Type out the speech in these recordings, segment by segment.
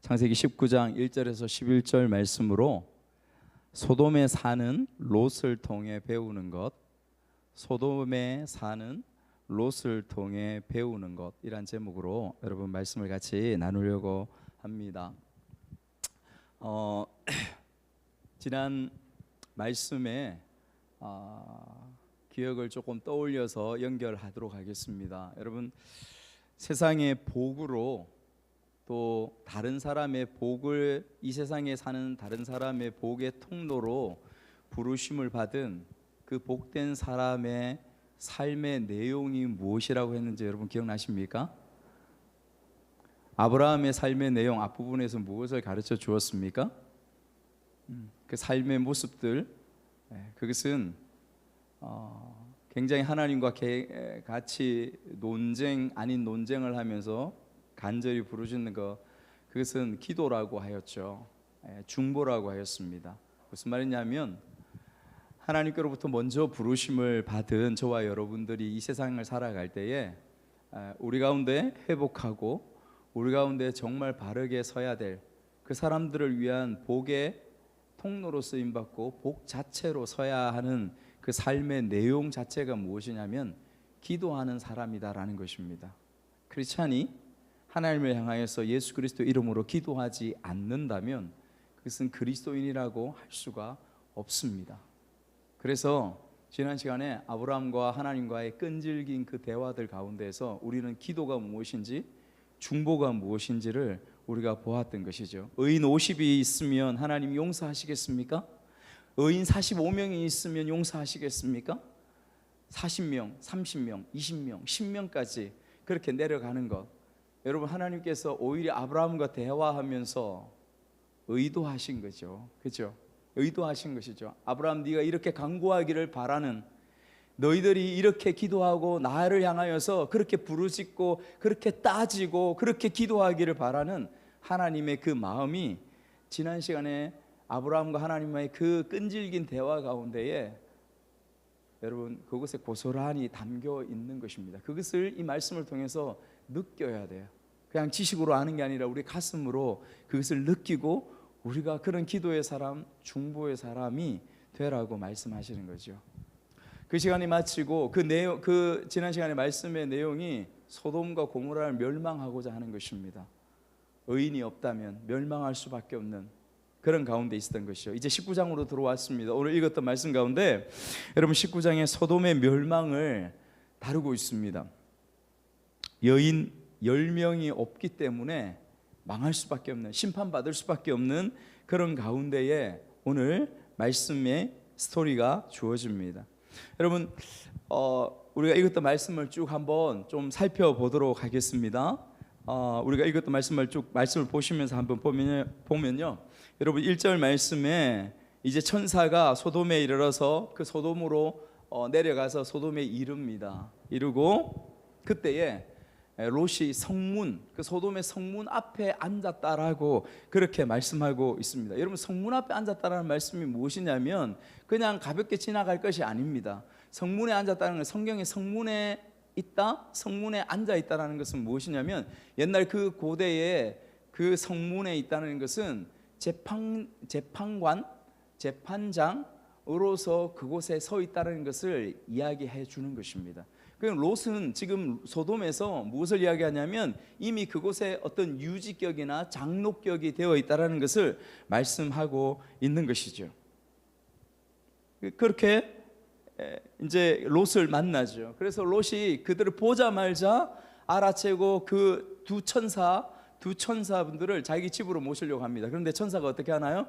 창세기 19장 1절에서 11절 말씀으로 소돔에 사는 롯을 통해 배우는 것, 소돔에 사는 롯을 통해 배우는 것, 이란 제목으로 여러분 말씀을 같이 나누려고 합니다. 지난 말씀에 기억을 조금 떠올려서 연결하도록 하겠습니다. 여러분, 세상의 복으로 또 다른 사람의 복을, 이 세상에 사는 다른 사람의 복의 통로로 부르심을 받은 그 복된 사람의 삶의 내용이 무엇이라고 했는지 여러분 기억나십니까? 아브라함의 삶의 내용 앞부분에서 무엇을 가르쳐 주었습니까? 그 삶의 모습들, 그것은 굉장히 하나님과 같이 논쟁 아닌 논쟁을 하면서 간절히 부르짖는 것, 그것은 기도라고 하였죠. 중보라고 하였습니다. 무슨 말이냐면 하나님께로부터 먼저 부르심을 받은 저와 여러분들이 이 세상을 살아갈 때에 우리 가운데 회복하고 우리 가운데 정말 바르게 서야 될 그 사람들을 위한 복의 통로로 쓰임받고 복 자체로 서야 하는 그 삶의 내용 자체가 무엇이냐면 기도하는 사람이다라는 것입니다. 크리스찬이 하나님을 향하여서 예수 그리스도 이름으로 기도하지 않는다면 그것은 그리스도인이라고 할 수가 없습니다. 그래서 지난 시간에 아브라함과 하나님과의 끈질긴 그 대화들 가운데서 우리는 기도가 무엇인지, 중보가 무엇인지를 우리가 보았던 것이죠. 의인 50이 있으면 하나님 용서하시겠습니까? 의인 45명이 있으면 용서하시겠습니까? 40명, 30명, 20명, 10명까지 그렇게 내려가는 것, 여러분, 하나님께서 오히려 아브라함과 대화하면서 의도하신 거죠. 그렇죠? 의도하신 것이죠. 아브라함, 네가 이렇게 간구하기를 바라는, 너희들이 이렇게 기도하고 나를 향하여서 그렇게 부르짖고 그렇게 따지고 그렇게 기도하기를 바라는 하나님의 그 마음이 지난 시간에 아브라함과 하나님과의 그 끈질긴 대화 가운데에 여러분 그것에 고스란히 담겨 있는 것입니다. 그것을 이 말씀을 통해서 느껴야 돼요. 그냥 지식으로 아는 게 아니라 우리 가슴으로 그것을 느끼고 우리가 그런 기도의 사람, 중보의 사람이 되라고 말씀하시는 거죠. 그 시간이 마치고 그 지난 시간에 말씀의 내용이 소돔과 고모라를 멸망하고자 하는 것입니다. 의인이 없다면 멸망할 수밖에 없는 그런 가운데 있었던 것이죠. 이제 19장으로 들어왔습니다. 오늘 읽었던 말씀 가운데 여러분 19장에 소돔의 멸망을 다루고 있습니다. 여인 10명이 없기 때문에 망할 수밖에 없는, 심판받을 수밖에 없는 그런 가운데에 오늘 말씀의 스토리가 주어집니다. 여러분, 우리가 읽었던 말씀을 쭉 한번 좀 살펴보도록 하겠습니다. 우리가 읽었던 말씀을 보시면서 한번 보면요, 여러분 1절 말씀에 이제 천사가 소돔에 이르러서 그 소돔으로 내려가서 소돔에 이르고 그때에 롯이 성문, 그 소돔의 성문 앞에 앉았다라고 그렇게 말씀하고 있습니다. 여러분, 성문 앞에 앉았다라는 말씀이 무엇이냐면 그냥 가볍게 지나갈 것이 아닙니다. 성문에 앉았다는 건 성경에 성문에 있다, 성문에 앉아 있다라는 것은 무엇이냐면 옛날 그 고대에 그 성문에 있다는 것은 재판관, 재판장으로서 그곳에 서 있다는 것을 이야기해 주는 것입니다. 그럼 롯은 지금 소돔에서 무엇을 이야기하냐면 이미 그곳에 어떤 유지격이나 장로격이 되어 있다는 것을 말씀하고 있는 것이죠. 그렇게 이제 롯을 만나죠. 그래서 롯이 그들을 보자마자 알아채고 그 두 천사분들을 자기 집으로 모시려고 합니다. 그런데 천사가 어떻게 하나요?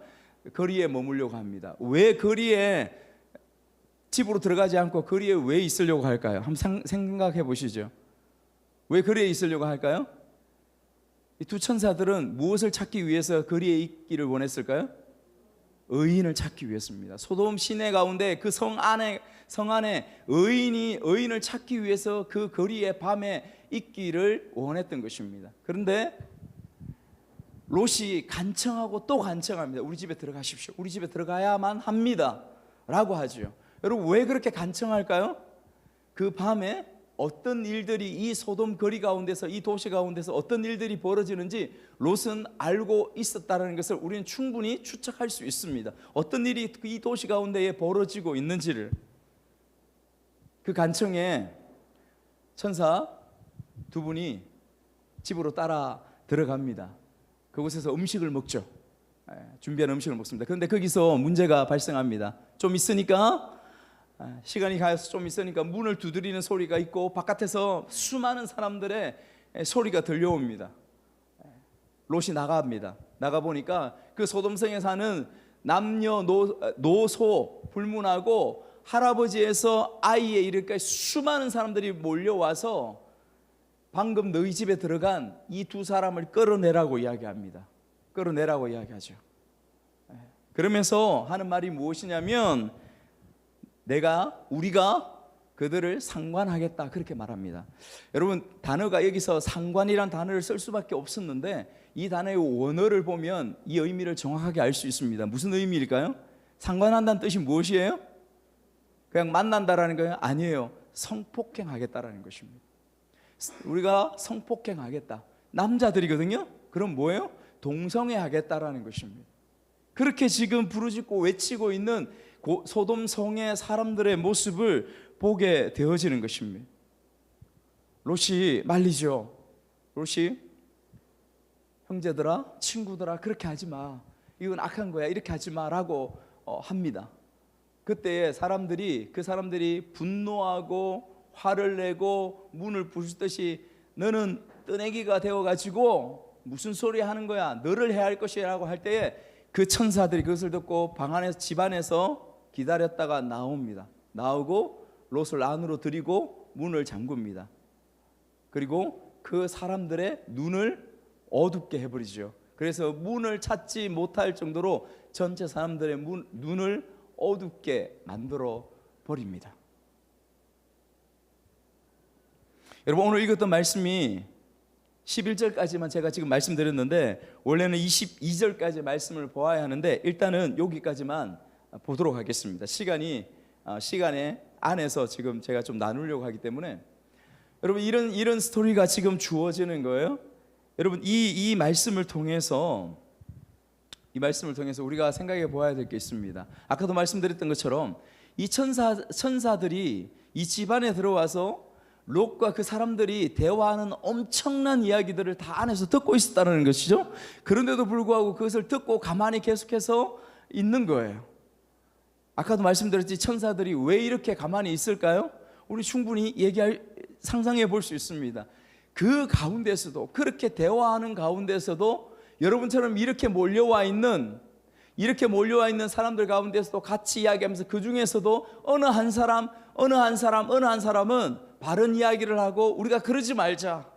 거리에 머물려고 합니다. 왜 거리에 집으로 들어가지 않고 거리에 왜 있으려고 할까요? 한번 생각해 보시죠. 왜 거리에 있으려고 할까요? 이 두 천사들은 무엇을 찾기 위해서 거리에 있기를 원했을까요? 의인을 찾기 위해서입니다. 소돔 시내 가운데 그 성 안에 의인을 찾기 위해서 그 거리에 밤에 있기를 원했던 것입니다. 그런데 롯이 간청하고 또 간청합니다. 우리 집에 들어가십시오. 우리 집에 들어가야만 합니다 라고 하죠. 여러분, 왜 그렇게 간청할까요? 그 밤에 어떤 일들이 이 소돔 거리 가운데서, 이 도시 가운데서 어떤 일들이 벌어지는지 롯은 알고 있었다는 것을 우리는 충분히 추측할 수 있습니다. 어떤 일이 이 도시 가운데에 벌어지고 있는지를. 그 간청에 천사 두 분이 집으로 따라 들어갑니다. 그곳에서 음식을 먹죠. 준비한 음식을 먹습니다. 그런데 거기서 문제가 발생합니다. 좀 있으니까, 시간이 가서 좀 있으니까 문을 두드리는 소리가 있고 바깥에서 수많은 사람들의 소리가 들려옵니다. 롯이 나갑니다. 나가보니까 그 소돔성에 사는 남녀 노소 불문하고 할아버지에서 아이에 이르기까지 수많은 사람들이 몰려와서 방금 너희 집에 들어간 이 두 사람을 끌어내라고 이야기합니다. 끌어내라고 이야기하죠. 그러면서 하는 말이 무엇이냐면, 우리가 그들을 상관하겠다, 그렇게 말합니다. 여러분, 단어가 여기서 상관이란 단어를 쓸 수밖에 없었는데 이 단어의 원어를 보면 이 의미를 정확하게 알 수 있습니다. 무슨 의미일까요? 상관한다는 뜻이 무엇이에요? 그냥 만난다라는 거예요? 아니에요. 성폭행하겠다라는 것입니다. 우리가 성폭행하겠다, 남자들이거든요. 그럼 뭐예요? 동성애하겠다라는 것입니다. 그렇게 지금 부르짖고 외치고 있는 소돔 성의 사람들의 모습을 보게 되어지는 것입니다. 롯이 말리죠. 롯이 형제들아, 친구들아, 그렇게 하지 마, 이건 악한 거야, 이렇게 하지 마라고 합니다. 그때 그 사람들이 분노하고 화를 내고 문을 부수듯이 너는 뜨내기가 되어가지고 무슨 소리 하는 거야, 너를 해야 할 것이라고 할 때에 그 천사들이 그것을 듣고 방 안에서, 집 안에서 기다렸다가 나옵니다. 나오고 롯을 안으로 들이고 문을 잠굽니다. 그리고 그 사람들의 눈을 어둡게 해버리죠. 그래서 문을 찾지 못할 정도로 전체 사람들의 눈을 어둡게 만들어 버립니다. 여러분, 오늘 읽었던 말씀이 11절까지만 제가 지금 말씀드렸는데 원래는 22절까지 말씀을 보아야 하는데 일단은 여기까지만 보도록 하겠습니다. 시간에 안에서 지금 제가 좀 나누려고 하기 때문에, 여러분, 이런 스토리가 지금 주어지는 거예요. 여러분, 이 말씀을 통해서 우리가 생각해 보아야 될 게 있습니다. 아까도 말씀드렸던 것처럼 이 천사들이 이 집안에 들어와서 롯과 그 사람들이 대화하는 엄청난 이야기들을 다 안에서 듣고 있었다는 것이죠. 그런데도 불구하고 그것을 듣고 가만히 계속해서 있는 거예요. 아까도 말씀드렸지, 천사들이 왜 이렇게 가만히 있을까요? 우리 충분히 상상해 볼 수 있습니다. 그 가운데서도, 그렇게 대화하는 가운데서도 여러분처럼 이렇게 몰려와 있는 사람들 가운데서도 같이 이야기하면서 그 중에서도 어느 한 사람은 바른 이야기를 하고 우리가 그러지 말자,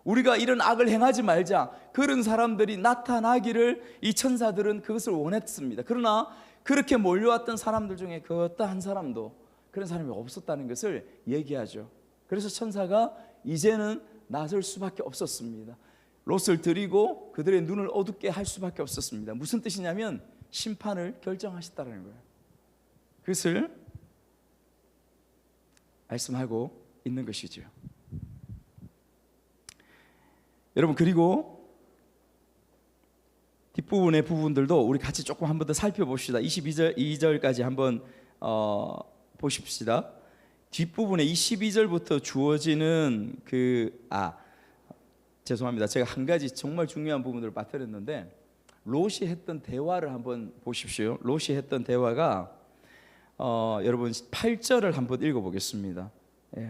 우리가 이런 악을 행하지 말자, 그런 사람들이 나타나기를 이 천사들은 그것을 원했습니다. 그러나 그렇게 몰려왔던 사람들 중에 그 어떤 한 사람도 그런 사람이 없었다는 것을 얘기하죠. 그래서 천사가 이제는 나설 수밖에 없었습니다. 롯을 들이고 그들의 눈을 어둡게 할 수밖에 없었습니다. 무슨 뜻이냐면 심판을 결정하셨다는 거예요. 그것을 말씀하고 있는 것이죠. 여러분, 그리고 뒷부분의 부분들도 우리 같이 조금 한 번 더 살펴봅시다. 22절까지 한번 보십시다. 뒷부분에 22절부터 주어지는 죄송합니다. 제가 한 가지 정말 중요한 부분들을 빠뜨렸는데, 롯이 했던 대화를 한번 보십시오. 롯이 했던 대화가 여러분 8절을 한번 읽어보겠습니다.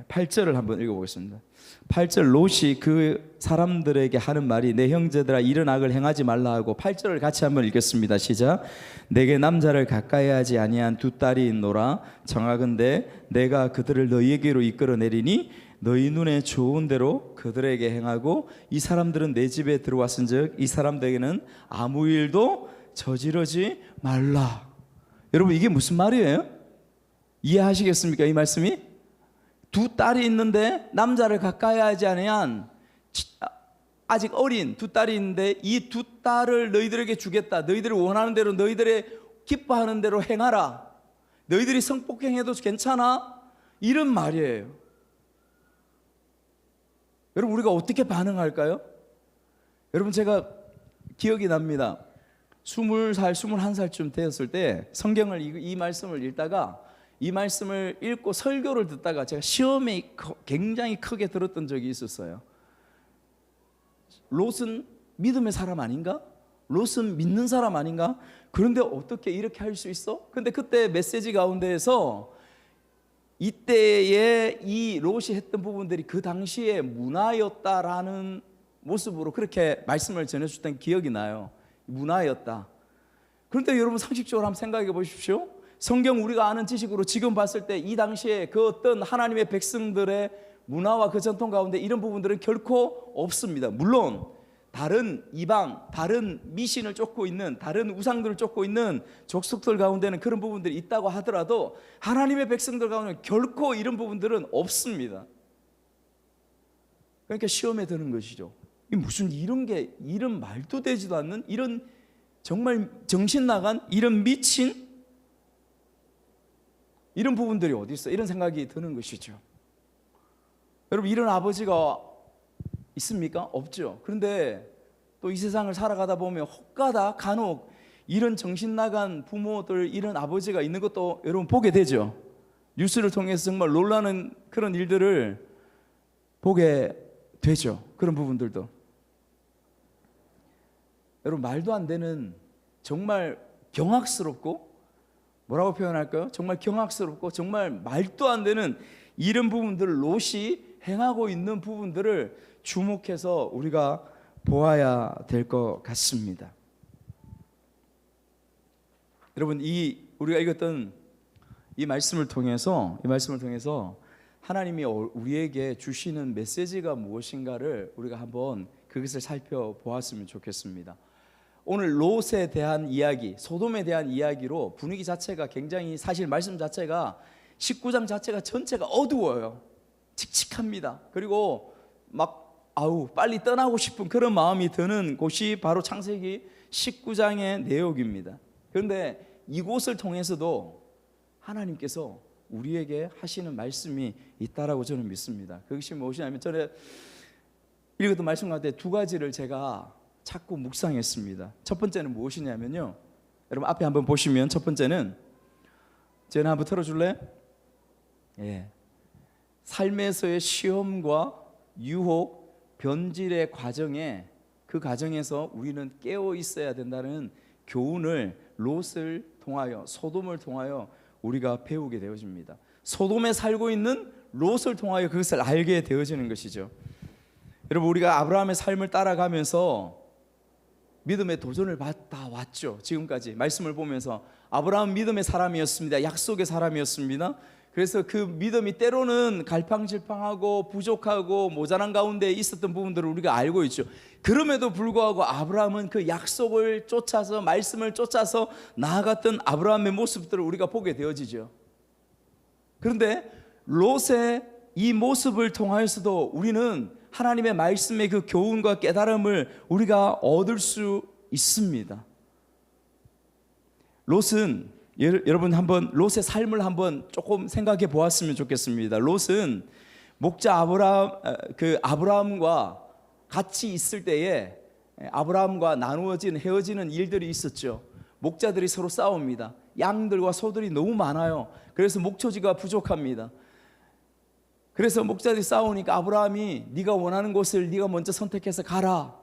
8절을 한번 읽어보겠습니다. 8절, 롯이 그 사람들에게 하는 말이 내 형제들아 이런 악을 행하지 말라 하고, 8절을 같이 한번 읽겠습니다. 시작. 내게 남자를 가까이 하지 아니한 두 딸이 있노라. 청하건대 내가 그들을 너희에게로 이끌어내리니 너희 눈에 좋은 대로 그들에게 행하고, 이 사람들은 내 집에 들어왔은즉 이 사람들에게는 아무 일도 저지르지 말라. 여러분, 이게 무슨 말이에요? 이해하시겠습니까? 이 말씀이 두 딸이 있는데 남자를 가까이 하지 아니한 아직 어린 두 딸이 있는데 이 두 딸을 너희들에게 주겠다. 너희들이 원하는 대로, 너희들의 기뻐하는 대로 행하라. 너희들이 성폭행해도 괜찮아. 이런 말이에요. 여러분 우리가 어떻게 반응할까요? 여러분 제가 기억이 납니다. 20살, 21살쯤 되었을 때 성경을 이 말씀을 읽다가 이 말씀을 읽고 설교를 듣다가 제가 시험에 굉장히 크게 들었던 적이 있었어요. 롯은 믿음의 사람 아닌가? 롯은 믿는 사람 아닌가? 그런데 어떻게 이렇게 할 수 있어? 근데 그때 메시지 가운데에서 이때에 이 롯이 했던 부분들이 그 당시에 문화였다라는 모습으로 그렇게 말씀을 전해주셨던 기억이 나요. 문화였다. 그런데 여러분 상식적으로 한번 생각해 보십시오. 성경 우리가 아는 지식으로 지금 봤을 때 이 당시에 그 어떤 하나님의 백성들의 문화와 그 전통 가운데 이런 부분들은 결코 없습니다. 물론 다른 이방, 다른 미신을 쫓고 있는, 다른 우상들을 쫓고 있는 족속들 가운데는 그런 부분들이 있다고 하더라도 하나님의 백성들 가운데 결코 이런 부분들은 없습니다. 그러니까 시험에 드는 것이죠. 무슨 이런 말도 되지도 않는 이런 정말 정신 나간 이런 미친 이런 부분들이 어디 있어? 이런 생각이 드는 것이죠. 여러분 이런 아버지가 있습니까? 없죠. 그런데 또 이 세상을 살아가다 보면 혹가다 간혹 이런 정신 나간 부모들, 이런 아버지가 있는 것도 여러분 보게 되죠. 뉴스를 통해서 정말 놀라는 그런 일들을 보게 되죠. 그런 부분들도. 여러분 말도 안 되는 정말 경악스럽고 뭐라고 표현할까요? 정말 경악스럽고 정말 말도 안 되는 이런 부분들을 롯이 행하고 있는 부분들을 주목해서 우리가 보아야 될 것 같습니다. 여러분 우리가 읽었던 이 말씀을 통해서 하나님이 우리에게 주시는 메시지가 무엇인가를 우리가 한번 그것을 살펴보았으면 좋겠습니다. 오늘 롯에 대한 이야기, 소돔에 대한 이야기로 분위기 자체가 굉장히, 사실 말씀 자체가 19장 자체가 전체가 어두워요. 칙칙합니다. 그리고 막 빨리 떠나고 싶은 그런 마음이 드는 곳이 바로 창세기 19장의 내용입니다. 그런데 이곳을 통해서도 하나님께서 우리에게 하시는 말씀이 있다라고 저는 믿습니다. 그것이 무엇이냐면, 전에 읽었던 말씀 가운데 두 가지를 제가 자꾸 묵상했습니다. 첫 번째는 무엇이냐면요, 여러분 앞에 한번 보시면 첫 번째는, 쟤는 한번 틀어줄래? 예. 삶에서의 시험과 유혹, 변질의 과정에, 그 과정에서 우리는 깨어 있어야 된다는 교훈을 롯을 통하여, 소돔을 통하여 우리가 배우게 되어집니다. 소돔에 살고 있는 롯을 통하여 그것을 알게 되어지는 것이죠. 여러분 우리가 아브라함의 삶을 따라가면서 믿음의 도전을 받다 왔죠. 지금까지 말씀을 보면서 아브라함은 믿음의 사람이었습니다. 약속의 사람이었습니다. 그래서 그 믿음이 때로는 갈팡질팡하고 부족하고 모자란 가운데 있었던 부분들을 우리가 알고 있죠. 그럼에도 불구하고 아브라함은 그 약속을 쫓아서, 말씀을 쫓아서 나아갔던 아브라함의 모습들을 우리가 보게 되어지죠. 그런데 롯의 이 모습을 통하여서도 우리는 하나님의 말씀의 그 교훈과 깨달음을 우리가 얻을 수 있습니다. 롯은, 여러분 한번 롯의 삶을 한번 조금 생각해 보았으면 좋겠습니다. 롯은 목자 아브라함과 같이 있을 때에 아브라함과 나누어지는, 헤어지는 일들이 있었죠. 목자들이 서로 싸웁니다. 양들과 소들이 너무 많아요. 그래서 목초지가 부족합니다. 그래서 목자들이 싸우니까 아브라함이 네가 원하는 곳을 네가 먼저 선택해서 가라.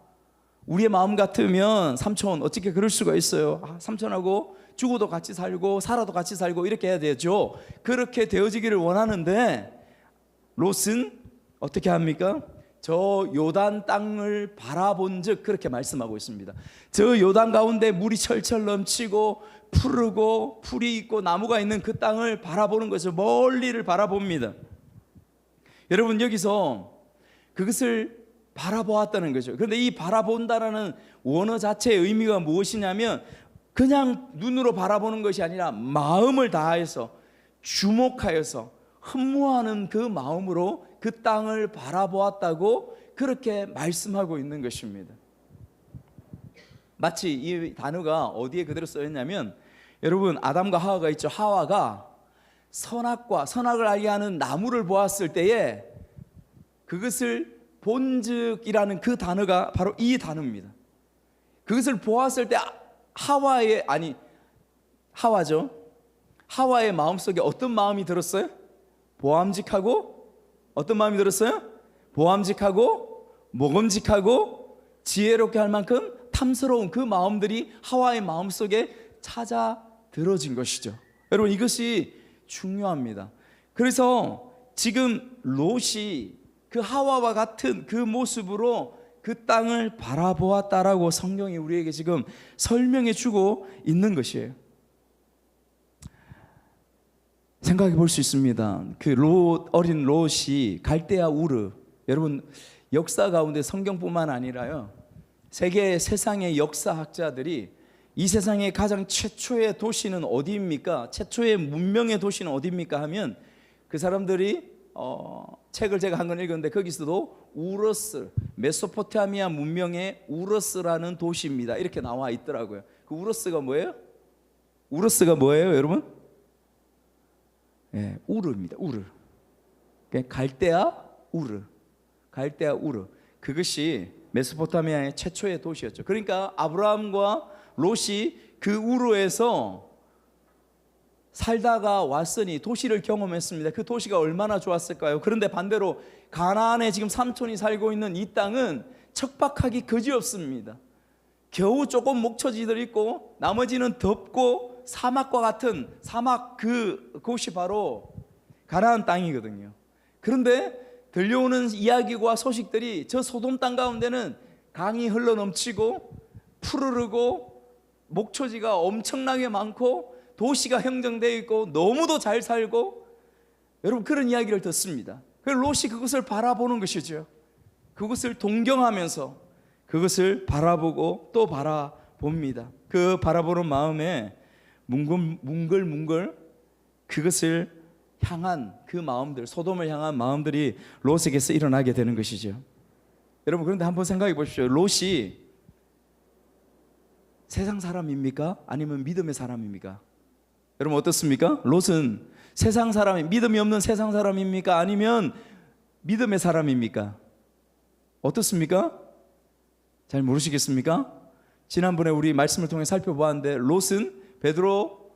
우리의 마음 같으면 삼촌 어떻게 그럴 수가 있어요. 삼촌하고 죽어도 같이 살고 살아도 같이 살고 이렇게 해야 되죠. 그렇게 되어지기를 원하는데 롯은 어떻게 합니까? 저 요단 땅을 바라본 즉, 그렇게 말씀하고 있습니다. 저 요단 가운데 물이 철철 넘치고 푸르고 풀이 있고 나무가 있는 그 땅을 바라보는 거죠. 멀리를 바라봅니다. 여러분 여기서 그것을 바라보았다는 거죠. 그런데 이 바라본다라는 원어 자체의 의미가 무엇이냐면, 그냥 눈으로 바라보는 것이 아니라 마음을 다해서, 주목하여서, 흠모하는 그 마음으로 그 땅을 바라보았다고 그렇게 말씀하고 있는 것입니다. 마치 이 단어가 어디에 그대로 써있냐면, 여러분 아담과 하와가 있죠. 하와가 선악을 알게 하는 나무를 보았을 때에 그것을 본즉이라는 그 단어가 바로 이 단어입니다. 그것을 보았을 때 하와죠. 하와의 마음속에 어떤 마음이 들었어요? 보암직하고 어떤 마음이 들었어요? 보암직하고 먹음직하고 지혜롭게 할 만큼 탐스러운 그 마음들이 하와의 마음속에 찾아 들어진 것이죠. 여러분, 이것이 중요합니다. 그래서 지금 롯이 그 하와와 같은 그 모습으로 그 땅을 바라보았다라고 성경이 우리에게 지금 설명해 주고 있는 것이에요. 생각해 볼 수 있습니다. 그 어린 롯이 갈대아 우르, 여러분 역사 가운데 성경뿐만 아니라요, 세상의 역사학자들이 이 세상의 가장 최초의 도시는 어디입니까? 최초의 문명의 도시는 어디입니까? 하면 그 사람들이 책을 제가 한 권 읽었는데 거기서도 우러스, 메소포타미아 문명의 우러스라는 도시입니다, 이렇게 나와 있더라고요. 그 우러스가 뭐예요? 우러스가 뭐예요, 여러분? 예, 우르입니다. 우르. 갈대아 우르. 갈대아 우르. 그것이 메소포타미아의 최초의 도시였죠. 그러니까 아브라함과 롯이 그 우르에서 살다가 왔으니 도시를 경험했습니다. 그 도시가 얼마나 좋았을까요? 그런데 반대로 가나안에 지금 삼촌이 살고 있는 이 땅은 척박하기 그지없습니다. 겨우 조금 목초지들 있고 나머지는 덥고 사막과 같은 사막, 그곳이 바로 가나안 땅이거든요. 그런데 들려오는 이야기와 소식들이 저 소돔 땅 가운데는 강이 흘러넘치고 푸르르고 목초지가 엄청나게 많고 도시가 형성되어 있고 너무도 잘 살고, 여러분 그런 이야기를 듣습니다. 그래서 롯이 그것을 바라보는 것이죠. 그것을 동경하면서 그것을 바라보고 또 바라봅니다. 그 바라보는 마음에 뭉글뭉글 그것을 향한 그 마음들, 소돔을 향한 마음들이 롯에게서 일어나게 되는 것이죠. 여러분, 그런데 한번 생각해 보십시오. 롯이 세상 사람입니까? 아니면 믿음의 사람입니까? 여러분 어떻습니까? 롯은 세상 사람이, 믿음이 없는 세상 사람입니까? 아니면 믿음의 사람입니까? 어떻습니까? 잘 모르시겠습니까? 지난번에 우리 말씀을 통해 살펴보았는데 롯은, 베드로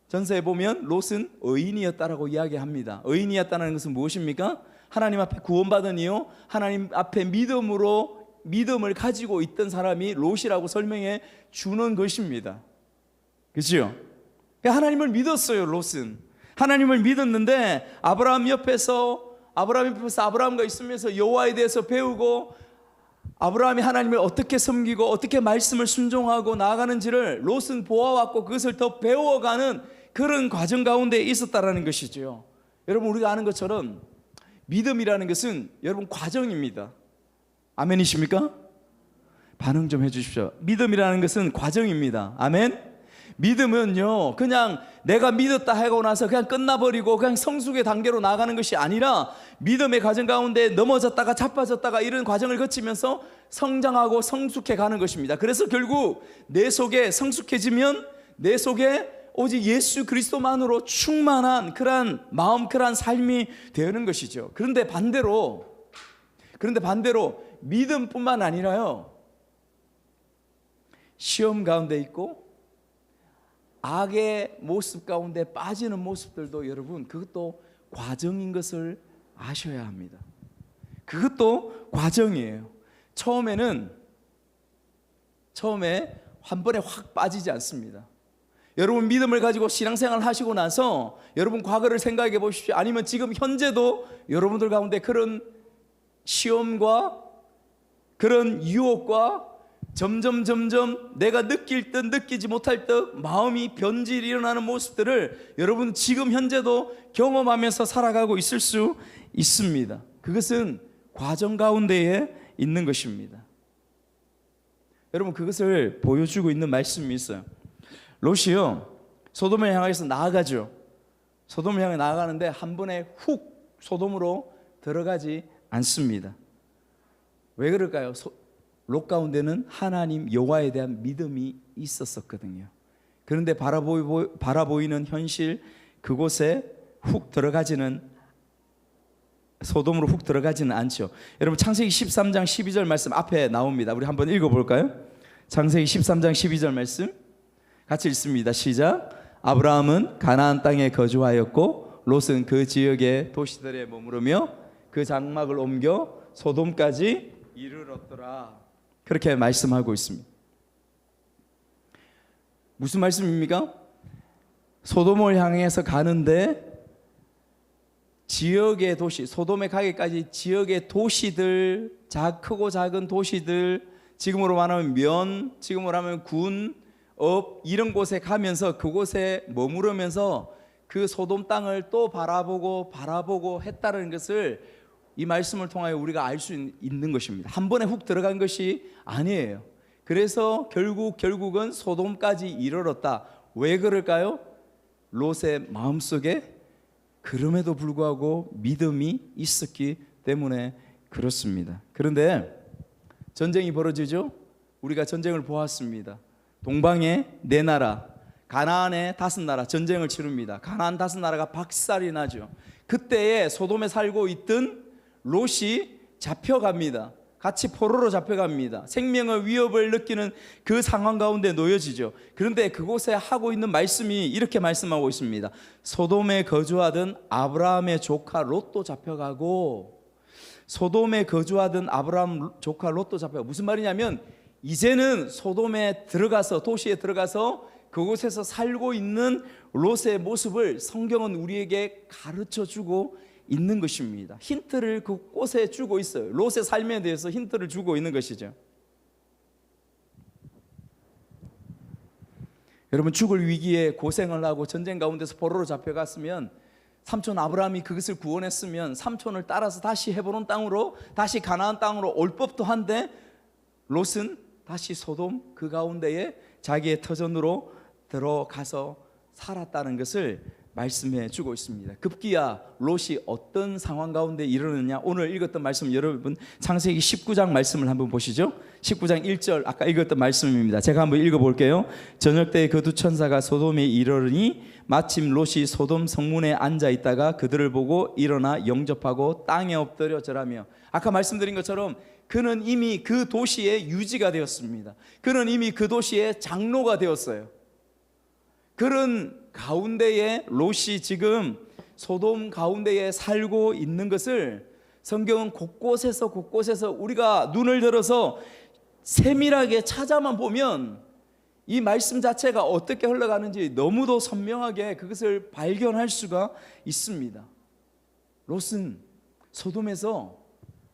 전서에 보면 롯은 의인이었다라고 이야기합니다. 의인이었다는 것은 무엇입니까? 하나님 앞에 구원받은 이유, 하나님 앞에 믿음을 가지고 있던 사람이 롯이라고 설명해 주는 것입니다. 그렇죠? 하나님을 믿었어요. 롯은 하나님을 믿었는데 아브라함 옆에서 아브라함과 있으면서 여호와에 대해서 배우고 아브라함이 하나님을 어떻게 섬기고 어떻게 말씀을 순종하고 나아가는지를 롯은 보아왔고 그것을 더 배워가는 그런 과정 가운데 있었다라는 것이죠. 여러분, 우리가 아는 것처럼 믿음이라는 것은 여러분 과정입니다. 아멘이십니까? 반응 좀 해주십시오. 믿음이라는 것은 과정입니다. 아멘. 믿음은요, 그냥 내가 믿었다 하고 나서 그냥 끝나버리고 그냥 성숙의 단계로 나가는 것이 아니라 믿음의 과정 가운데 넘어졌다가 자빠졌다가 이런 과정을 거치면서 성장하고 성숙해 가는 것입니다. 그래서 결국 내 속에 성숙해지면 내 속에 오직 예수 그리스도만으로 충만한 그러한 마음, 그러한 삶이 되는 것이죠. 그런데 반대로 믿음뿐만 아니라요, 시험 가운데 있고 악의 모습 가운데 빠지는 모습들도 여러분, 그것도 과정인 것을 아셔야 합니다. 그것도 과정이에요. 처음에 한 번에 확 빠지지 않습니다. 여러분 믿음을 가지고 신앙생활을 하시고 나서 여러분 과거를 생각해 보십시오. 아니면 지금 현재도 여러분들 가운데 그런 시험과 그런 유혹과 점점 내가 느낄 듯 느끼지 못할 듯 마음이 변질이 일어나는 모습들을 여러분 지금 현재도 경험하면서 살아가고 있을 수 있습니다. 그것은 과정 가운데에 있는 것입니다. 여러분, 그것을 보여주고 있는 말씀이 있어요. 롯이요, 소돔을 향해서 나아가죠. 소돔을 향해 나아가는데 한 번에 훅 소돔으로 들어가지 않습니다. 왜 그럴까요? 롯 가운데는 하나님 여호와에 대한 믿음이 있었거든요. 그런데 바라보이는 현실, 그곳에 훅 들어가지는 소돔으로 훅 들어가지는 않죠. 여러분 창세기 13장 12절 말씀 앞에 나옵니다. 우리 한번 읽어볼까요? 창세기 13장 12절 말씀 같이 읽습니다. 시작. 아브라함은 가나안 땅에 거주하였고 롯은 그 지역의 도시들에 머무르며 그 장막을 옮겨 소돔까지 이르렀더라. 그렇게 말씀하고 있습니다. 무슨 말씀입니까? 소돔을 향해서 가는데 지역의 도시, 소돔에 가기까지 지역의 도시들, 크고 작은 도시들, 지금으로 말하면 면, 지금으로 하면 군, 업, 이런 곳에 가면서 그곳에 머무르면서 그 소돔 땅을 또 바라보고 했다는 것을 이 말씀을 통하여 우리가 알 수 있는 것입니다. 한 번에 훅 들어간 것이 아니에요. 그래서 결국은 소돔까지 이르렀다. 왜 그럴까요? 롯의 마음속에 그럼에도 불구하고 믿음이 있었기 때문에 그렇습니다. 그런데 전쟁이 벌어지죠. 우리가 전쟁을 보았습니다. 동방에 4나라, 가나안에 5나라 전쟁을 치릅니다. 가나안 5나라가 박살이 나죠. 그때에 소돔에 살고 있던 롯이 잡혀갑니다. 같이 포로로 잡혀갑니다. 생명의 위협을 느끼는 그 상황 가운데 놓여지죠. 그런데 그곳에 하고 있는 말씀이 이렇게 말씀하고 있습니다. 소돔에 거주하던 아브라함의 조카 롯도 잡혀가고, 소돔에 거주하던 아브라함 조카 롯도 잡혀가고, 무슨 말이냐면 이제는 소돔에 들어가서, 도시에 들어가서 그곳에서 살고 있는 롯의 모습을 성경은 우리에게 가르쳐주고 있는 것입니다. 힌트를 그곳에 주고 있어요. 롯의 삶에 대해서 힌트를 주고 있는 것이죠. 여러분, 죽을 위기에 고생을 하고 전쟁 가운데서 포로로 잡혀갔으면, 삼촌 아브라함이 그것을 구원했으면 삼촌을 따라서 다시 헤브론 땅으로, 다시 가나안 땅으로 올 법도 한데, 롯은 다시 소돔 그 가운데에 자기의 터전으로 들어가서 살았다는 것을 말씀해 주고 있습니다. 급기야 롯이 어떤 상황 가운데 이르느냐, 오늘 읽었던 말씀 여러분 창세기 19장 말씀을 한번 보시죠. 19장 1절 아까 읽었던 말씀입니다. 제가 한번 읽어볼게요. 저녁 때 그 두 천사가 소돔에 이르르니 마침 롯이 소돔 성문에 앉아 있다가 그들을 보고 일어나 영접하고 땅에 엎드려 절하며. 아까 말씀드린 것처럼 그는 이미 그 도시의 유지가 되었습니다. 그는 이미 그 도시의 장로가 되었어요. 그런 가운데에 롯이 지금 소돔 가운데에 살고 있는 것을 성경은 곳곳에서 우리가 눈을 들어서 세밀하게 찾아만 보면 이 말씀 자체가 어떻게 흘러가는지 너무도 선명하게 그것을 발견할 수가 있습니다. 롯은 소돔에서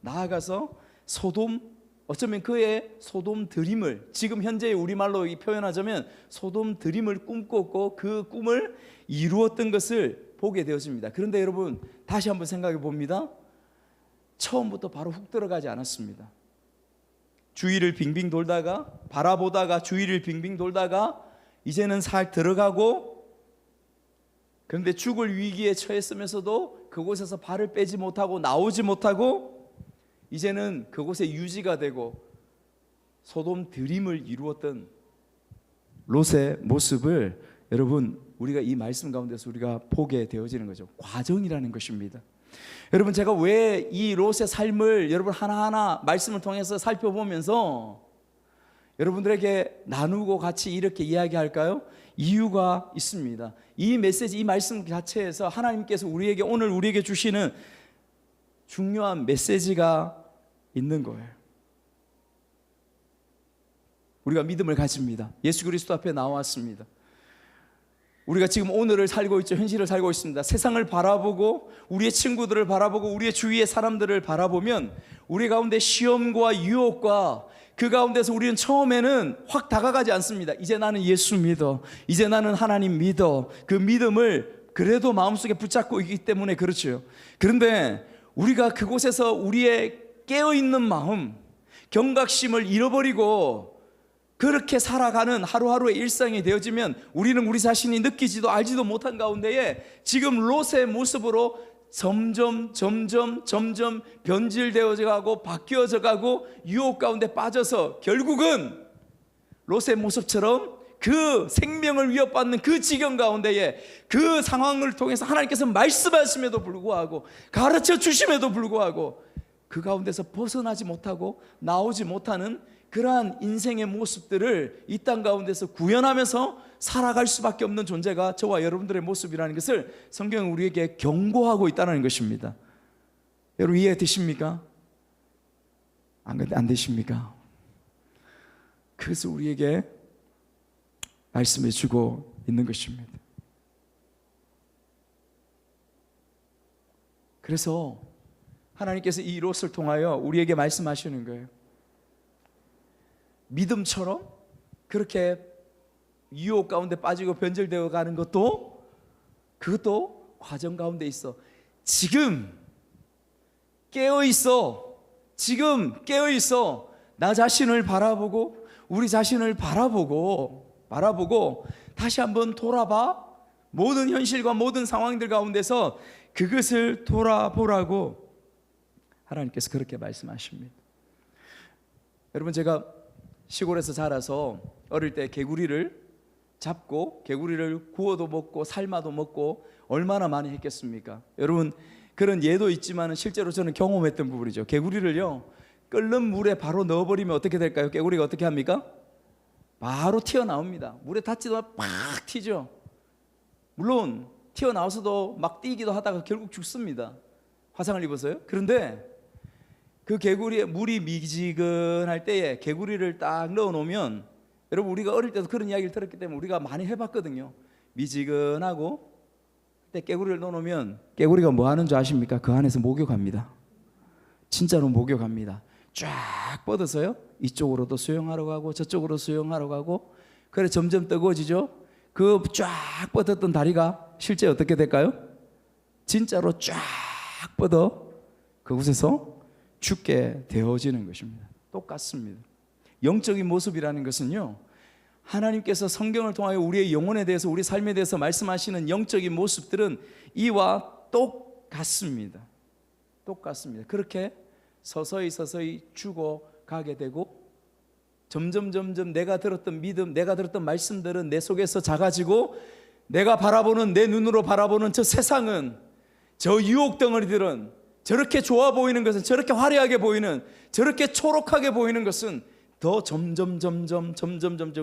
나아가서 어쩌면 그의 소돔 드림을, 지금 현재의 우리말로 표현하자면 소돔 드림을 꿈꿨고 그 꿈을 이루었던 것을 보게 되었습니다. 그런데 여러분, 다시 한번 생각해 봅니다. 처음부터 바로 훅 들어가지 않았습니다. 주위를 빙빙 돌다가, 바라보다가 주위를 빙빙 돌다가 이제는 살 들어가고, 그런데 죽을 위기에 처했으면서도 그곳에서 발을 빼지 못하고 나오지 못하고 이제는 그곳에 유지가 되고 소돔 드림을 이루었던 롯의 모습을 여러분 우리가 이 말씀 가운데서 우리가 보게 되어지는 거죠. 과정이라는 것입니다. 여러분, 제가 왜 이 롯의 삶을 여러분 하나하나 말씀을 통해서 살펴보면서 여러분들에게 나누고 같이 이렇게 이야기할까요? 이유가 있습니다. 이 메시지, 이 말씀 자체에서 하나님께서 오늘 우리에게 주시는 중요한 메시지가 있는 거예요. 우리가 믿음을 가집니다. 예수 그리스도 앞에 나왔습니다. 우리가 지금 오늘을 살고 있죠. 현실을 살고 있습니다. 세상을 바라보고 우리의 친구들을 바라보고 우리의 주위의 사람들을 바라보면 우리 가운데 시험과 유혹과 그 가운데서 우리는 처음에는 확 다가가지 않습니다. 이제 나는 예수 믿어, 이제 나는 하나님 믿어. 그 믿음을 그래도 마음속에 붙잡고 있기 때문에 그렇죠. 그런데 우리가 그곳에서 우리의 깨어있는 마음, 경각심을 잃어버리고 그렇게 살아가는 하루하루의 일상이 되어지면 우리는 우리 자신이 느끼지도 알지도 못한 가운데에 지금 롯의 모습으로 점점 변질되어져 가고 바뀌어져 가고 유혹 가운데 빠져서 결국은 롯의 모습처럼 그 생명을 위협받는 그 지경 가운데에 그 상황을 통해서 하나님께서 말씀하심에도 불구하고 가르쳐 주심에도 불구하고 그 가운데서 벗어나지 못하고 나오지 못하는 그러한 인생의 모습들을 이 땅 가운데서 구현하면서 살아갈 수밖에 없는 존재가 저와 여러분들의 모습이라는 것을 성경은 우리에게 경고하고 있다는 것입니다. 여러분 이해되십니까? 안 되십니까? 그것을 우리에게 말씀해 주고 있는 것입니다. 그래서 하나님께서 이 롯을 통하여 우리에게 말씀하시는 거예요. 믿음처럼 그렇게 유혹 가운데 빠지고 변절되어 가는 것도 그것도 과정 가운데 있어. 지금 깨어 있어. 지금 깨어 있어. 나 자신을 바라보고 우리 자신을 바라보고 다시 한번 돌아봐. 모든 현실과 모든 상황들 가운데서 그것을 돌아보라고 하나님께서 그렇게 말씀하십니다. 여러분 제가 시골에서 자라서 어릴 때 개구리를 잡고 개구리를 구워도 먹고 삶아도 먹고 얼마나 많이 했겠습니까? 여러분 그런 예도 있지만 실제로 저는 경험했던 부분이죠. 개구리를요 끓는 물에 바로 넣어버리면 어떻게 될까요? 개구리가 어떻게 합니까? 바로 튀어나옵니다. 물에 닿지도 않고 팍 튀죠. 물론 튀어나와서도 막 뛰기도 하다가 결국 죽습니다. 화상을 입어서요. 그런데 그 개구리의 물이 미지근할 때에 개구리를 딱 넣어놓으면, 여러분 우리가 어릴 때도 그런 이야기를 들었기 때문에 우리가 많이 해봤거든요. 미지근하고 그때 개구리를 넣어놓으면 개구리가 뭐 하는 줄 아십니까? 그 안에서 목욕합니다. 진짜로 목욕합니다. 쫙 뻗어서요 이쪽으로도 수영하러 가고 저쪽으로 수영하러 가고, 그래 점점 뜨거워지죠. 그 쫙 뻗었던 다리가 실제 어떻게 될까요? 진짜로 쫙 뻗어 그곳에서 죽게 되어지는 것입니다. 똑같습니다. 영적인 모습이라는 것은요, 하나님께서 성경을 통하여 우리의 영혼에 대해서 우리 삶에 대해서 말씀하시는 영적인 모습들은 이와 똑같습니다. 똑같습니다. 그렇게 서서히 죽어가게 되고 점점 내가 들었던 믿음, 내가 들었던 말씀들은 내 속에서 작아지고, 내가 바라보는, 내 눈으로 바라보는 저 세상은, 저 유혹 덩어리들은, 저렇게 좋아 보이는 것은, 저렇게 화려하게 보이는, 저렇게 초록하게 보이는 것은 더 점점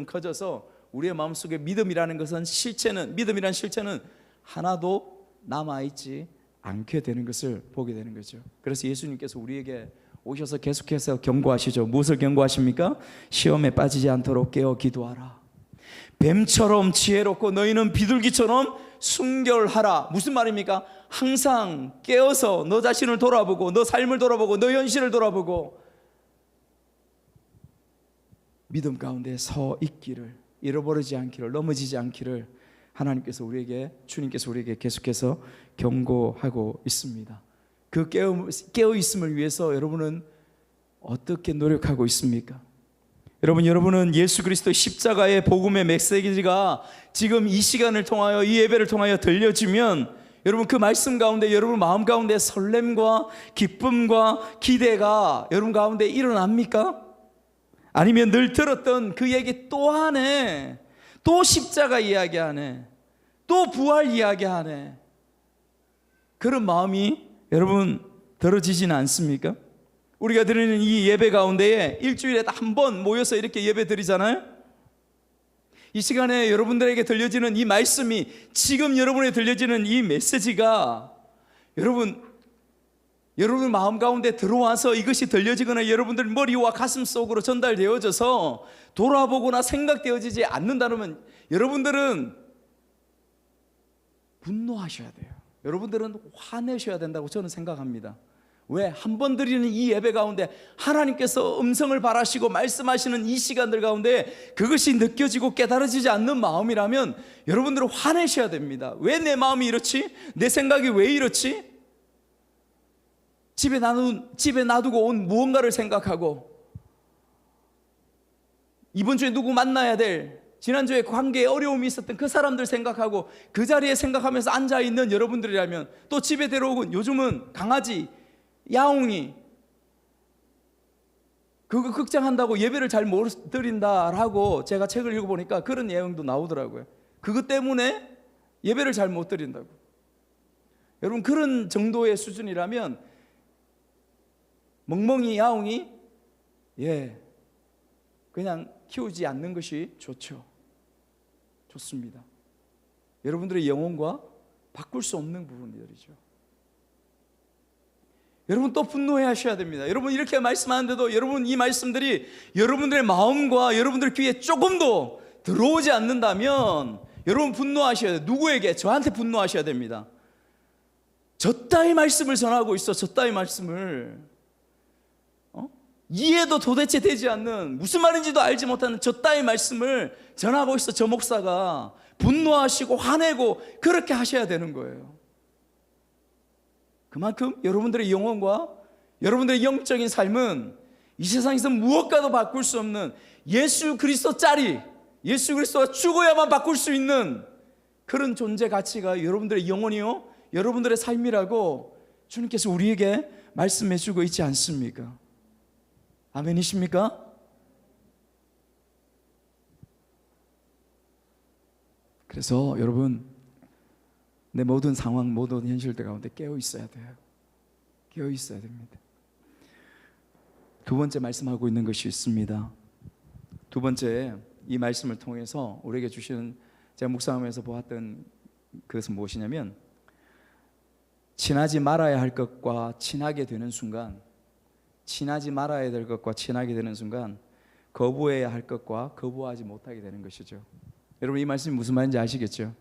커져서 우리의 마음속에 믿음이라는 것은, 믿음이라는 실체는 하나도 남아있지 않게 되는 것을 보게 되는 거죠. 그래서 예수님께서 우리에게 오셔서 계속해서 경고하시죠. 무엇을 경고하십니까? 시험에 빠지지 않도록 깨어 기도하라. 뱀처럼 지혜롭고 너희는 비둘기처럼 순결하라. 무슨 말입니까? 항상 깨어서 너 자신을 돌아보고, 너 삶을 돌아보고, 너 현실을 돌아보고 믿음 가운데 서 있기를, 잃어버리지 않기를, 넘어지지 않기를 주님께서 우리에게 계속해서 경고하고 있습니다. 그 깨어 있음을 위해서 여러분은 어떻게 노력하고 있습니까? 여러분은 예수 그리스도의 십자가의 복음의 메시지가 지금 이 시간을 통하여, 이 예배를 통하여 들려지면, 여러분 그 말씀 가운데 여러분 마음 가운데 설렘과 기쁨과 기대가 여러분 가운데 일어납니까? 아니면 늘 들었던 그 얘기 또 하네, 또 십자가 이야기하네, 또 부활 이야기하네, 그런 마음이 여러분 들어지지는 않습니까? 우리가 드리는 이 예배 가운데에 일주일에 한 번 모여서 이렇게 예배 드리잖아요. 이 시간에 여러분들에게 들려지는 이 말씀이, 지금 여러분에 들려지는 이 메시지가 여러분 마음 가운데 들어와서 이것이 들려지거나 여러분들 머리와 가슴 속으로 전달되어져서 돌아보거나 생각되어지지 않는다면 여러분들은 분노하셔야 돼요. 여러분들은 화내셔야 된다고 저는 생각합니다. 왜? 한 번 드리는 이 예배 가운데 하나님께서 음성을 발하시고 말씀하시는 이 시간들 가운데 그것이 느껴지고 깨달아지지 않는 마음이라면 여러분들은 화내셔야 됩니다. 왜 내 마음이 이렇지? 내 생각이 왜 이렇지? 집에 놔두고 온 무언가를 생각하고, 이번 주에 누구 만나야 될, 지난주에 관계에 어려움이 있었던 그 사람들 생각하고 그 자리에 생각하면서 앉아있는 여러분들이라면, 또 집에 데려오고, 요즘은 강아지, 야옹이, 그거 극장한다고 예배를 잘 못 드린다라고 제가 책을 읽어보니까 그런 내용도 나오더라고요. 그것 때문에 예배를 잘 못 드린다고. 여러분, 그런 정도의 수준이라면 멍멍이 야옹이 그냥 키우지 않는 것이 좋습니다. 여러분들의 영혼과 바꿀 수 없는 부분들이죠. 여러분, 또 분노해야 하셔야 됩니다. 여러분, 이렇게 말씀하는데도 여러분 이 말씀들이 여러분들의 마음과 여러분들 귀에 조금도 들어오지 않는다면 여러분 분노하셔야 돼요. 누구에게? 저한테 분노하셔야 됩니다. 저 따위 말씀을 전하고 있어. 저 따위 말씀을 이해도 도대체 되지 않는, 무슨 말인지도 알지 못하는 저 따위 말씀을 전하고 있어. 저 목사가 분노하시고 화내고 그렇게 하셔야 되는 거예요. 그만큼 여러분들의 영혼과 여러분들의 영적인 삶은 이 세상에서 무엇과도 바꿀 수 없는 예수 그리스도짜리, 예수 그리스도가 죽어야만 바꿀 수 있는 그런 존재 가치가 여러분들의 영혼이요, 여러분들의 삶이라고 주님께서 우리에게 말씀해 주고 있지 않습니까? 아멘이십니까? 그래서 여러분, 내 모든 상황, 모든 현실들 가운데 깨어 있어야 돼요. 깨어 있어야 됩니다. 두 번째 말씀하고 있는 것이 있습니다. 두 번째, 이 말씀을 통해서 우리에게 주시는, 제가 묵상하면서 보았던 그것은 무엇이냐면, 친하지 말아야 할 것과 친하게 되는 순간, 친하지 말아야 될 것과 친하게 되는 순간 거부해야 할 것과 거부하지 못하게 되는 것이죠. 여러분, 이 말씀이 무슨 말인지 아시겠죠?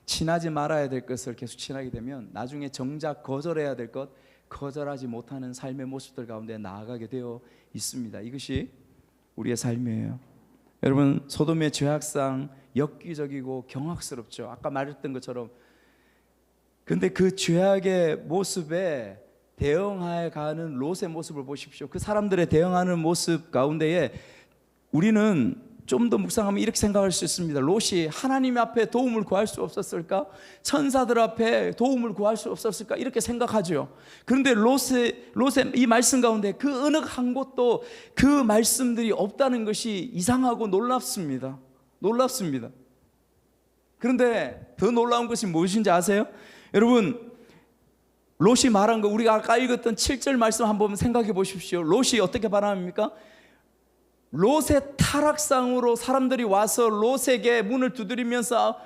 친하지 말아야 될 것을 계속 친하게 되면 나중에 정작 거절해야 될 것, 거절하지 못하는 삶의 모습들 가운데 나아가게 되어 있습니다. 이것이 우리의 삶이에요. 여러분, 소돔의 죄악상 엽기적이고 경악스럽죠. 아까 말했던 것처럼. 근데 그 죄악의 모습에 대응해 가는 롯의 모습을 보십시오. 그 사람들의 대응하는 모습 가운데에 우리는 좀 더 묵상하면 이렇게 생각할 수 있습니다. 롯이 하나님 앞에 도움을 구할 수 없었을까? 천사들 앞에 도움을 구할 수 없었을까? 이렇게 생각하죠. 그런데 롯의 이 말씀 가운데 그 어느 한 곳도 그 말씀들이 없다는 것이 이상하고 놀랍습니다. 놀랍습니다. 그런데 더 놀라운 것이 무엇인지 아세요? 여러분, 롯이 말한 거, 우리가 아까 읽었던 7절 말씀 한번 생각해 보십시오. 롯이 어떻게 말합니까? 롯의 타락상으로 사람들이 와서 롯에게 문을 두드리면서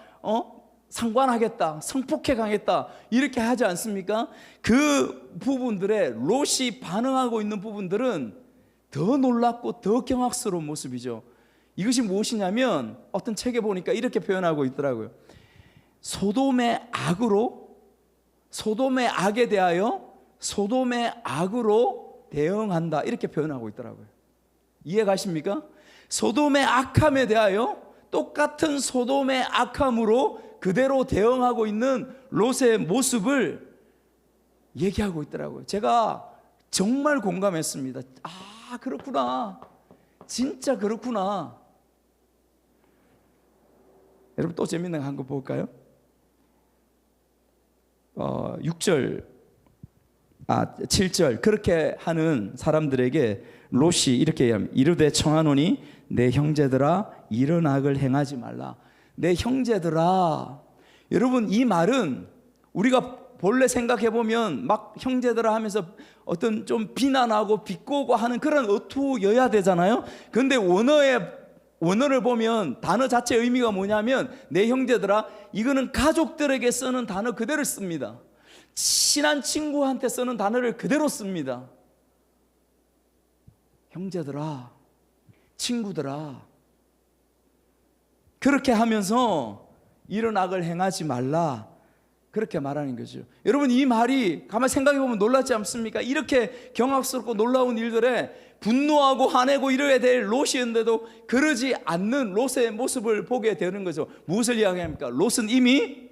상관하겠다, 성폭행 하겠다, 이렇게 하지 않습니까? 그 부분들에 롯이 반응하고 있는 부분들은 더 놀랍고 더 경악스러운 모습이죠. 이것이 무엇이냐면 어떤 책에 보니까 이렇게 표현하고 있더라고요. 소돔의 악에 대하여 소돔의 악으로 대응한다, 이렇게 표현하고 있더라고요. 이해가십니까? 소돔의 악함에 대하여 똑같은 소돔의 악함으로 그대로 대응하고 있는 롯의 모습을 얘기하고 있더라고요. 제가 정말 공감했습니다. 아, 그렇구나. 진짜 그렇구나. 여러분, 또 재밌는 거 한 거 볼까요? 7절 그렇게 하는 사람들에게 롯이 이렇게 얘기합니다. 이르되 청하노니 내 형제들아 이런 악을 행하지 말라. 내 형제들아. 여러분, 이 말은 우리가 본래 생각해보면 막 형제들아 하면서 어떤 좀 비난하고 비꼬고 하는 그런 어투여야 되잖아요. 그런데 원어를 보면 단어 자체 의미가 뭐냐면, 내 형제들아, 이거는 가족들에게 쓰는 단어 그대로 씁니다. 친한 친구한테 쓰는 단어를 그대로 씁니다. 형제들아, 친구들아, 그렇게 하면서 이런 악을 행하지 말라, 그렇게 말하는 거죠. 여러분, 이 말이 가만히 생각해 보면 놀랍지 않습니까? 이렇게 경악스럽고 놀라운 일들에 분노하고 화내고 이래야 될 롯이었는데도 그러지 않는 롯의 모습을 보게 되는 거죠. 무엇을 이야기합니까? 롯은 이미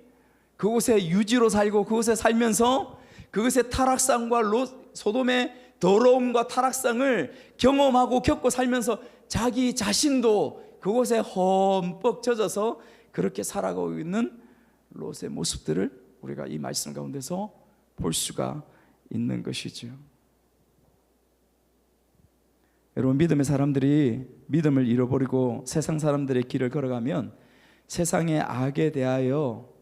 그곳에 유지로 살고 그곳에 살면서 그것의 타락상과 소돔의 더러움과 타락상을 경험하고 겪고 살면서 자기 자신도 그곳에 험뻑 젖어서 그렇게 살아가고 있는 롯의 모습들을 우리가 이 말씀 가운데서 볼 수가 있는 것이죠. 여러분, 믿음의 사람들이 믿음을 잃어버리고 세상 사람들의 길을 걸어가면 세상의 악에 대하여,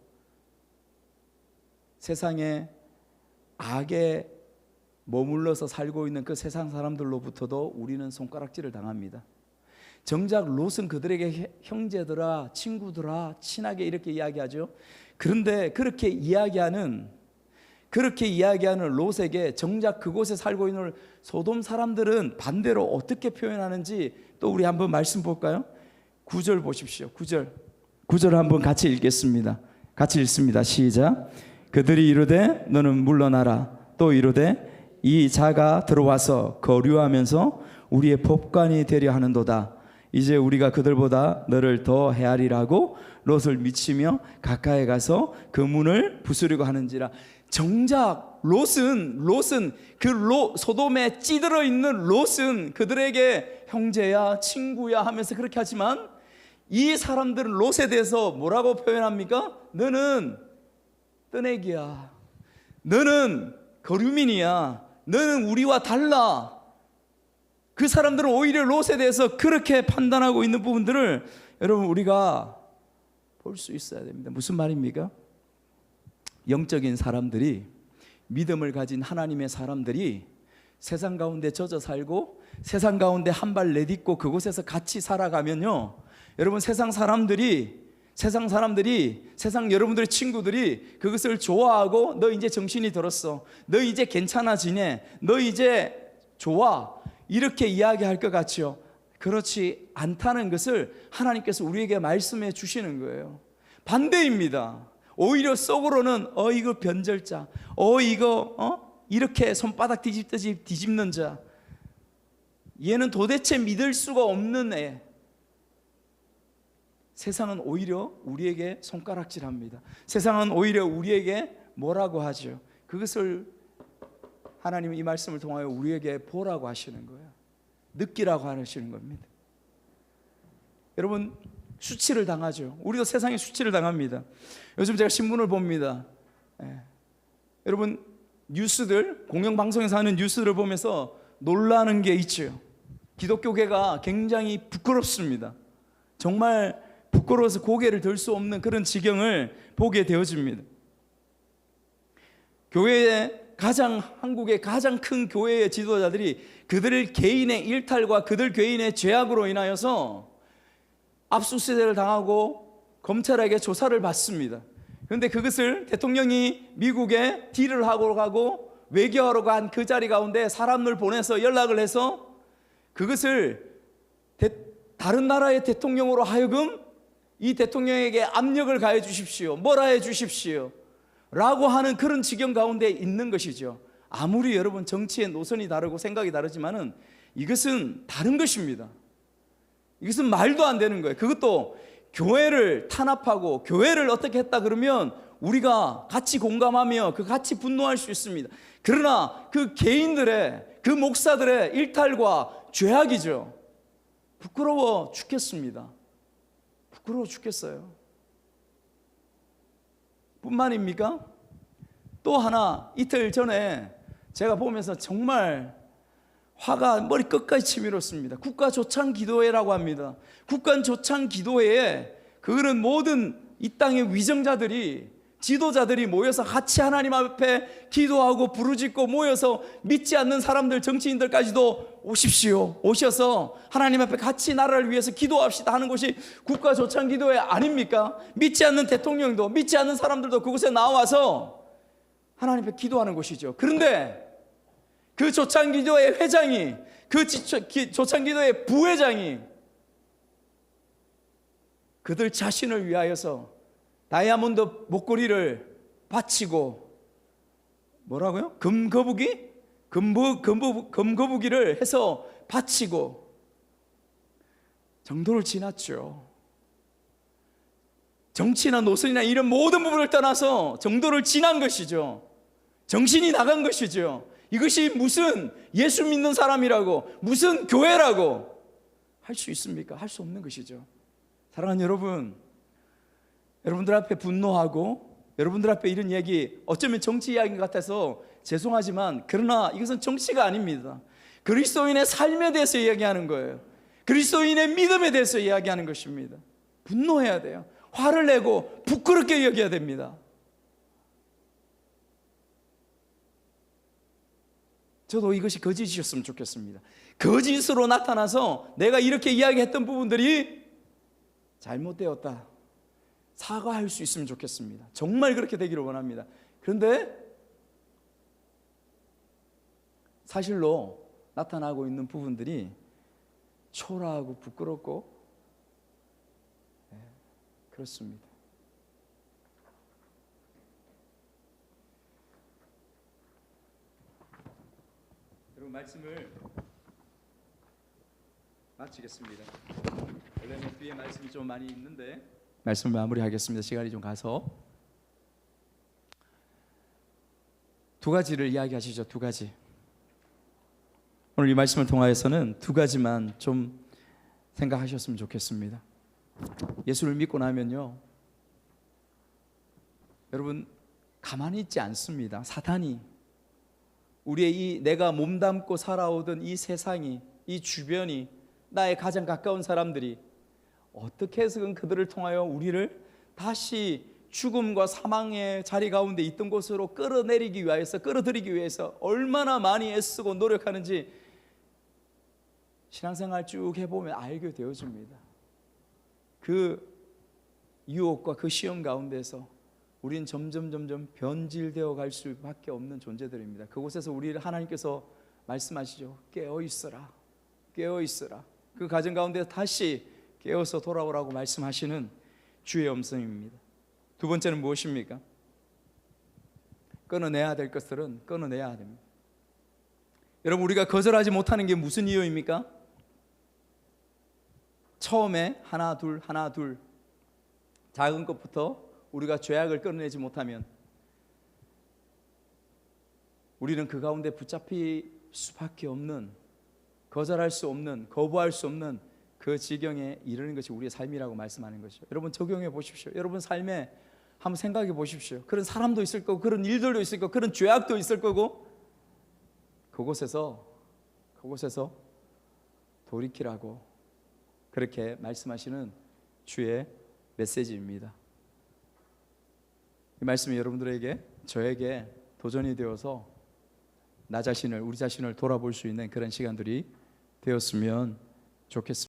세상의 악에 머물러서 살고 있는 그 세상 사람들로부터도 우리는 손가락질을 당합니다. 정작 롯은 그들에게 형제들아, 친구들아, 친하게 이렇게 이야기하죠. 그런데 그렇게 이야기하는 롯에게 정작 그곳에 살고 있는 소돔 사람들은 반대로 어떻게 표현하는지 또 우리 한번 말씀 볼까요? 9절 보십시오. 9절 한번 같이 읽겠습니다. 같이 읽습니다. 시작. 그들이 이르되 너는 물러나라. 또 이르되 이 자가 들어와서 거류하면서 우리의 법관이 되려 하는도다. 이제 우리가 그들보다 너를 더 헤아리라고 롯을 미치며 가까이 가서 그 문을 부수려고 하는지라. 정작 롯은 소돔에 찌들어 있는 롯은 그들에게 형제야 친구야 하면서 그렇게 하지만 이 사람들은 롯에 대해서 뭐라고 표현합니까? 너는 떠내기야, 너는 거류민이야, 너는 우리와 달라. 그 사람들은 오히려 롯에 대해서 그렇게 판단하고 있는 부분들을 여러분 우리가 볼 수 있어야 됩니다. 무슨 말입니까? 영적인 사람들이, 믿음을 가진 하나님의 사람들이 세상 가운데 젖어 살고 세상 가운데 한 발 내딛고 그곳에서 같이 살아가면요, 여러분 세상 여러분들의 친구들이 그것을 좋아하고 너 이제 정신이 들었어, 너 이제 괜찮아지네, 너 이제 좋아, 이렇게 이야기할 것 같죠. 그렇지 않다는 것을 하나님께서 우리에게 말씀해 주시는 거예요. 반대입니다. 오히려 속으로는 이거 변절자, 이거 이렇게 손바닥 뒤집듯이 뒤집는 자, 얘는 도대체 믿을 수가 없는 애. 세상은 오히려 우리에게 손가락질합니다. 세상은 오히려 우리에게 뭐라고 하죠? 그것을 하나님은 이 말씀을 통하여 우리에게 보라고 하시는 거예요. 느끼라고 하시는 겁니다. 여러분, 수치를 당하죠. 우리도 세상에 수치를 당합니다. 요즘 제가 신문을 봅니다. 여러분, 뉴스들, 공영방송에서 하는 뉴스들을 보면서 놀라는 게 있죠. 기독교계가 굉장히 부끄럽습니다. 정말 부끄러워서 고개를 들 수 없는 그런 지경을 보게 되어집니다. 한국의 가장 큰 교회의 지도자들이 그들의 개인의 일탈과 그들 개인의 죄악으로 인하여서 압수수색을 당하고 검찰에게 조사를 받습니다. 그런데 그것을 대통령이 미국에 딜을 하고 가고 외교하러 간 그 자리 가운데 사람을 보내서 연락을 해서 그것을 다른 나라의 대통령으로 하여금 이 대통령에게 압력을 가해 주십시오, 뭐라 해 주십시오 라고 하는 그런 지경 가운데 있는 것이죠. 아무리 여러분 정치의 노선이 다르고 생각이 다르지만은 이것은 다른 것입니다. 이것은 말도 안 되는 거예요. 그것도 교회를 탄압하고 교회를 어떻게 했다 그러면 우리가 같이 공감하며 같이 분노할 수 있습니다. 그러나 그 개인들의, 그 목사들의 일탈과 죄악이죠. 부끄러워 죽겠습니다. 부끄러워 죽겠어요. 뿐만입니까? 또 하나, 이틀 전에 제가 보면서 정말 화가 머리 끝까지 치밀었습니다. 국가조창기도회라고 합니다. 국가조창기도회에 그거는 모든 이 땅의 위정자들이, 지도자들이 모여서 같이 하나님 앞에 기도하고 부르짖고 모여서 믿지 않는 사람들, 정치인들까지도 오셔서 하나님 앞에 같이 나라를 위해서 기도합시다 하는 것이 국가조창기도회 아닙니까? 믿지 않는 대통령도, 믿지 않는 사람들도 그곳에 나와서 하나님 앞에 기도하는 것이죠. 그런데 그 조창기도회 회장이, 그 조창기도회 부회장이 그들 자신을 위하여서 다이아몬드 목걸이를 바치고, 뭐라고요? 금거북이를 해서 바치고 정도를 지났죠. 정치나 노선이나 이런 모든 부분을 떠나서 정도를 지난 것이죠. 정신이 나간 것이죠. 이것이 무슨 예수 믿는 사람이라고, 무슨 교회라고 할 수 있습니까? 할 수 없는 것이죠. 사랑하는 여러분, 여러분들 앞에 분노하고 여러분들 앞에 이런 얘기, 어쩌면 정치 이야기 같아서 죄송하지만 그러나 이것은 정치가 아닙니다. 그리스도인의 삶에 대해서 이야기하는 거예요. 그리스도인의 믿음에 대해서 이야기하는 것입니다. 분노해야 돼요. 화를 내고 부끄럽게 여겨야 됩니다. 저도 이것이 거짓이었으면 좋겠습니다. 거짓으로 나타나서 내가 이렇게 이야기했던 부분들이 잘못되었다, 사과할 수 있으면 좋겠습니다. 정말 그렇게 되기를 원합니다. 그런데 사실로 나타나고 있는 부분들이 초라하고 부끄럽고 그렇습니다. 여러분, 말씀을 마치겠습니다. 원래는 뒤에 말씀이 좀 많이 있는데 말씀을 마무리하겠습니다. 시간이 좀 가서 두 가지를 이야기하시죠. 두 가지. 오늘 이 말씀을 통하여서는 두 가지만 좀 생각하셨으면 좋겠습니다. 예수를 믿고 나면요, 여러분, 가만히 있지 않습니다. 사탄이, 우리의 이 내가 몸담고 살아오던 이 세상이, 이 주변이, 나의 가장 가까운 사람들이 어떻게 해서든 그들을 통하여 우리를 다시 죽음과 사망의 자리 가운데 있던 곳으로 끌어내리기 위해서, 끌어들이기 위해서 얼마나 많이 애쓰고 노력하는지 신앙생활 쭉 해보면 알게 되어집니다. 그 유혹과 그 시험 가운데서 우리는 점점 변질되어 갈 수밖에 없는 존재들입니다. 그곳에서 우리를 하나님께서 말씀하시죠. 깨어 있어라, 깨어 있어라. 그 가정 가운데 다시 깨어서 돌아오라고 말씀하시는 주의 음성입니다. 두 번째는 무엇입니까? 끊어내야 될 것들은 끊어내야 됩니다. 여러분, 우리가 거절하지 못하는 게 무슨 이유입니까? 처음에 하나 둘 작은 것부터 우리가 죄악을 끊어내지 못하면 우리는 그 가운데 붙잡힐 수밖에 없는, 거절할 수 없는, 거부할 수 없는 그 지경에 이르는 것이 우리의 삶이라고 말씀하는 것이죠. 여러분, 적용해 보십시오. 여러분 삶에 한번 생각해 보십시오. 그런 사람도 있을 거고, 그런 일들도 있을 거고, 그런 죄악도 있을 거고, 그곳에서 돌이키라고 그렇게 말씀하시는 주의 메시지입니다. 이 말씀이 여러분들에게, 저에게 도전이 되어서 나 자신을, 우리 자신을 돌아볼 수 있는 그런 시간들이 되었으면 좋겠습니다.